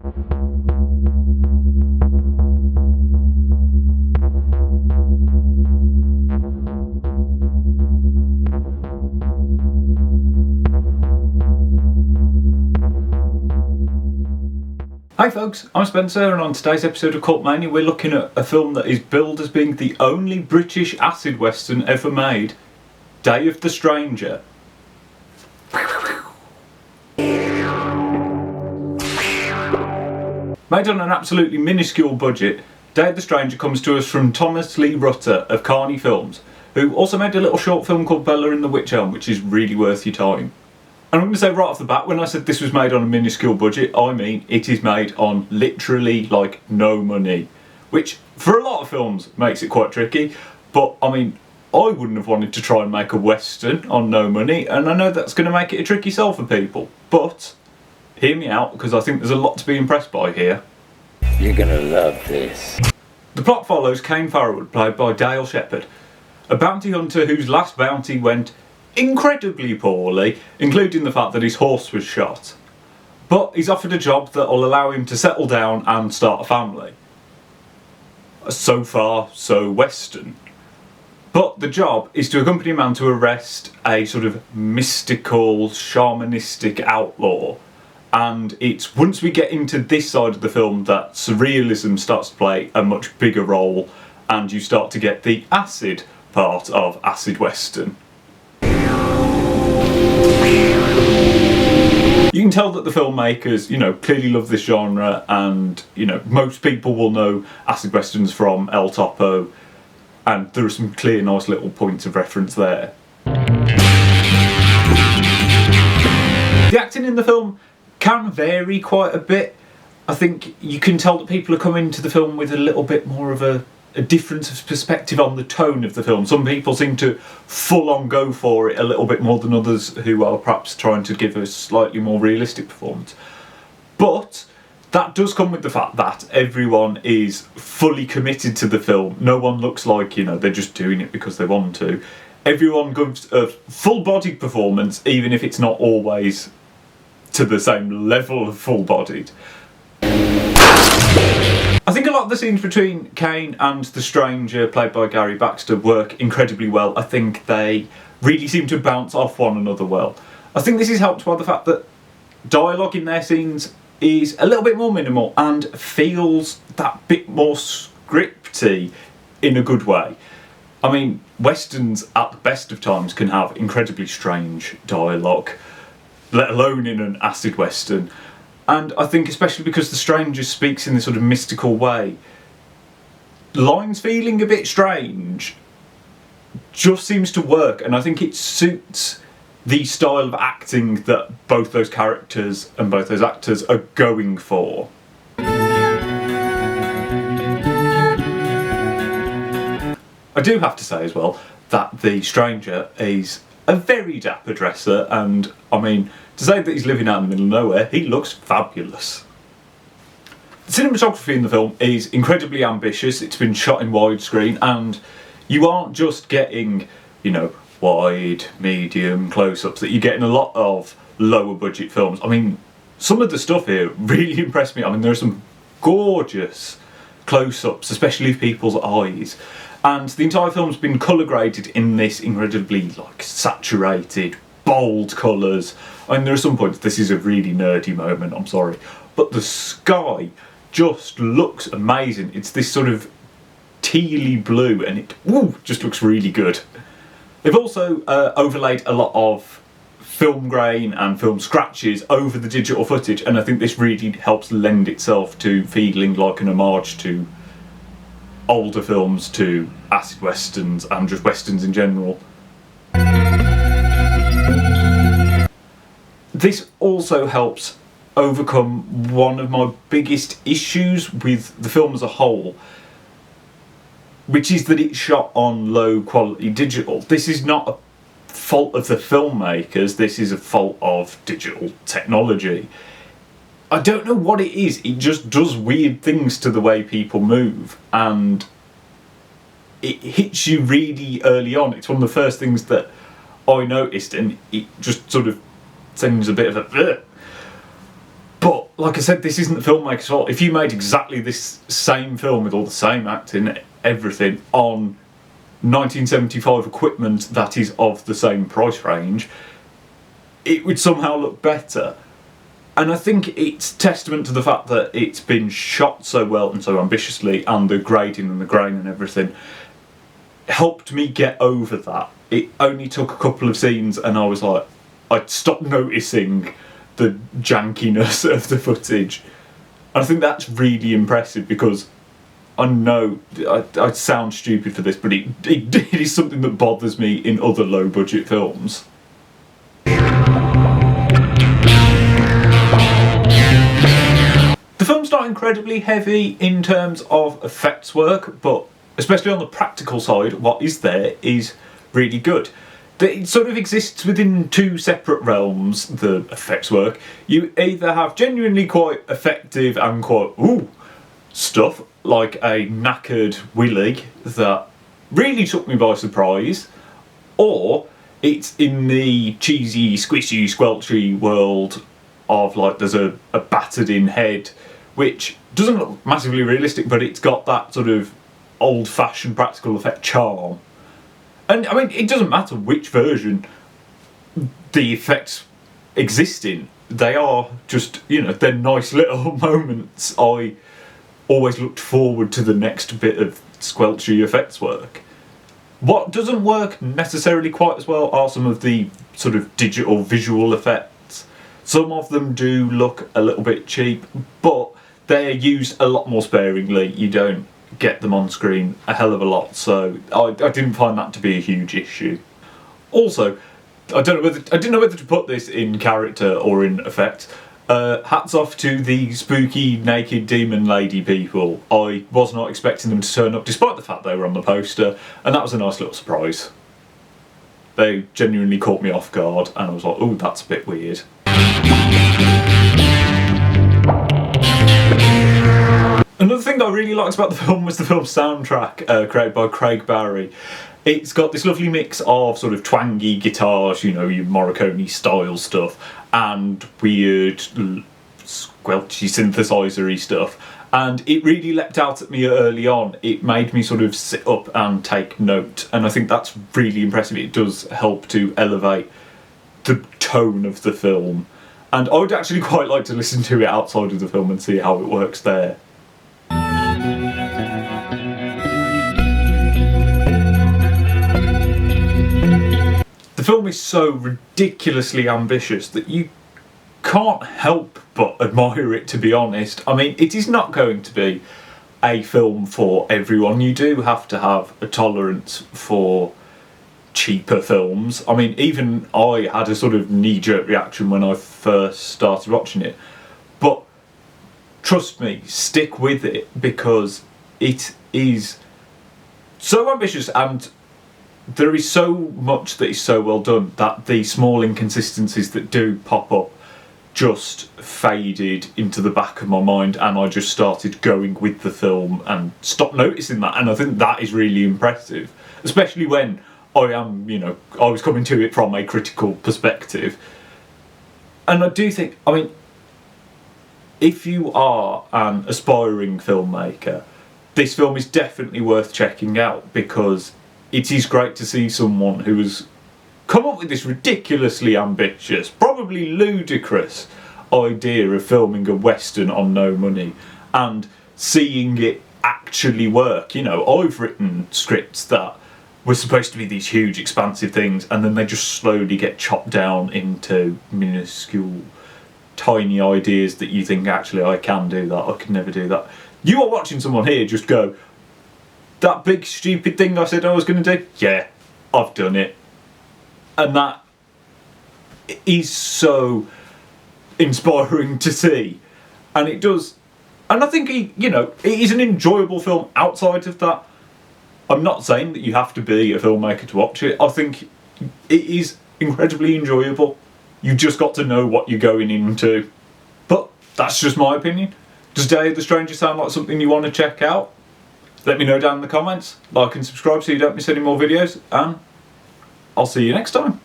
Hi folks, I'm Spencer, and on today's episode of Cult Mania we're looking at a film that is billed as being the only British acid western ever made, Day of the Stranger. Made on an absolutely minuscule budget, Day of the Stranger comes to us from Thomas Lee Rutter of Carney Films, who also made a little short film called Bella and the Witch Elm, which is really worth your time. And I'm going to say right off the bat, when I said this was made on a minuscule budget, I mean it is made on literally like no money, which for a lot of films makes it quite tricky. But I mean, I wouldn't have wanted to try and make a western on no money, and I know that's going to make it a tricky sell for people. But hear me out, because I think there's a lot to be impressed by here. You're going to love this. The plot follows Cain Farrowwood, played by Dale Shepherd, a bounty hunter whose last bounty went incredibly poorly, including the fact that his horse was shot. But he's offered a job that will allow him to settle down and start a family. So far, so western. But the job is to accompany a man to arrest a sort of mystical, shamanistic outlaw. And it's once we get into this side of the film that surrealism starts to play a much bigger role, and you start to get the acid part of acid western. You can tell that the filmmakers, clearly love this genre, and, most people will know acid westerns from El Topo, and there are some clear, nice little points of reference there. The acting in the film can vary quite a bit. I think you can tell that people are coming to the film with a little bit more of a difference of perspective on the tone of the film. Some people seem to full on go for it a little bit more than others who are perhaps trying to give a slightly more realistic performance. But that does come with the fact that everyone is fully committed to the film. No one looks like, they're just doing it because they want to. Everyone gives a full-bodied performance, even if it's not always to the same level of full-bodied. I think a lot of the scenes between Cain and the stranger, played by Gary Baxter, work incredibly well. I think they really seem to bounce off one another well. I think this is helped by the fact that dialogue in their scenes is a little bit more minimal and feels that bit more scripty in a good way. I mean, westerns at the best of times can have incredibly strange dialogue, let alone in an acid western. And I think especially because the stranger speaks in this sort of mystical way, lines feeling a bit strange just seems to work, and I think it suits the style of acting that both those characters and both those actors are going for. I do have to say as well that the stranger is a very dapper dresser, and I mean, to say that he's living out in the middle of nowhere, he looks fabulous. The cinematography in the film is incredibly ambitious. It's been shot in widescreen, and you aren't just getting, wide, medium, close-ups that you get in a lot of lower budget films. I mean, some of the stuff here really impressed me. I mean, there are some gorgeous close-ups, especially of people's eyes. And the entire film's been colour graded in this incredibly saturated, bold colours. I mean, there are some points, this is a really nerdy moment, I'm sorry, but the sky just looks amazing. It's this sort of tealy blue, and it just looks really good. They've also overlaid a lot of film grain and film scratches over the digital footage, and I think this really helps lend itself to feeling like an homage to older films, to acid westerns and just westerns in general. This also helps overcome one of my biggest issues with the film as a whole, which is that it's shot on low quality digital. This is not a fault of the filmmakers, this is a fault of digital technology. I don't know what it is, it just does weird things to the way people move, and it hits you really early on. It's one of the first things that I noticed, and it just sort of sends a bit of a... But like I said, this isn't the filmmaker's fault. If you made exactly this same film with all the same acting, everything, on 1975 equipment that is of the same price range, it would somehow look better. And I think it's testament to the fact that it's been shot so well and so ambitiously, and the grading and the grain and everything helped me get over that. It only took a couple of scenes and I was like, I'd stopped noticing the jankiness of the footage. And I think that's really impressive, because I know I sound stupid for this, but it is something that bothers me in other low budget films. The film's not incredibly heavy in terms of effects work, but especially on the practical side, what is there is really good. It sort of exists within two separate realms, the effects work. You either have genuinely quite effective and quite stuff, like a knackered Willy that really took me by surprise, or it's in the cheesy, squishy, squelchy world of, like, there's a battered in head, which doesn't look massively realistic, but it's got that sort of old-fashioned practical effect charm. And I mean, it doesn't matter which version the effects exist in. They are just, they're nice little moments. I always looked forward to the next bit of squelchy effects work. What doesn't work necessarily quite as well are some of the sort of digital visual effects. Some of them do look a little bit cheap, but they're used a lot more sparingly. You don't get them on screen a hell of a lot, so I didn't find that to be a huge issue. Also, I didn't know whether to put this in character or in effect. Hats off to the spooky naked demon lady people. I was not expecting them to turn up, despite the fact they were on the poster, and that was a nice little surprise. They genuinely caught me off guard, and I was like, oh, that's a bit weird. Another thing that I really liked about the film was the film's soundtrack, created by Craig Barry. It's got this lovely mix of sort of twangy guitars, your Morricone style stuff, and weird, squelchy synthesizer-y stuff. And it really leapt out at me early on. It made me sort of sit up and take note, and I think that's really impressive. It does help to elevate the tone of the film. And I would actually quite like to listen to it outside of the film and see how it works there. The film is so ridiculously ambitious that you can't help but admire it, to be honest. I mean, it is not going to be a film for everyone. You do have to have a tolerance for cheaper films. I mean, even I had a sort of knee-jerk reaction when I first started watching it. But trust me, stick with it, because it is so ambitious, and there is so much that is so well done that the small inconsistencies that do pop up just faded into the back of my mind, and I just started going with the film and stopped noticing that. And I think that is really impressive, especially when I was coming to it from a critical perspective. And I do think, I mean, if you are an aspiring filmmaker, this film is definitely worth checking out, because it is great to see someone who has come up with this ridiculously ambitious, probably ludicrous idea of filming a Western on no money and seeing it actually work. I've written scripts that were supposed to be these huge, expansive things, and then they just slowly get chopped down into minuscule, tiny ideas that you think, actually, I can do that, I could never do that. You are watching someone here just go, that big stupid thing I said I was going to do, yeah, I've done it. And that is so inspiring to see. And it does, and I think it is an enjoyable film outside of that. I'm not saying that you have to be a filmmaker to watch it. I think it is incredibly enjoyable. You just got to know what you're going into. But that's just my opinion. Does Day of the Stranger sound like something you want to check out? Let me know down in the comments. Like and subscribe so you don't miss any more videos, and I'll see you next time.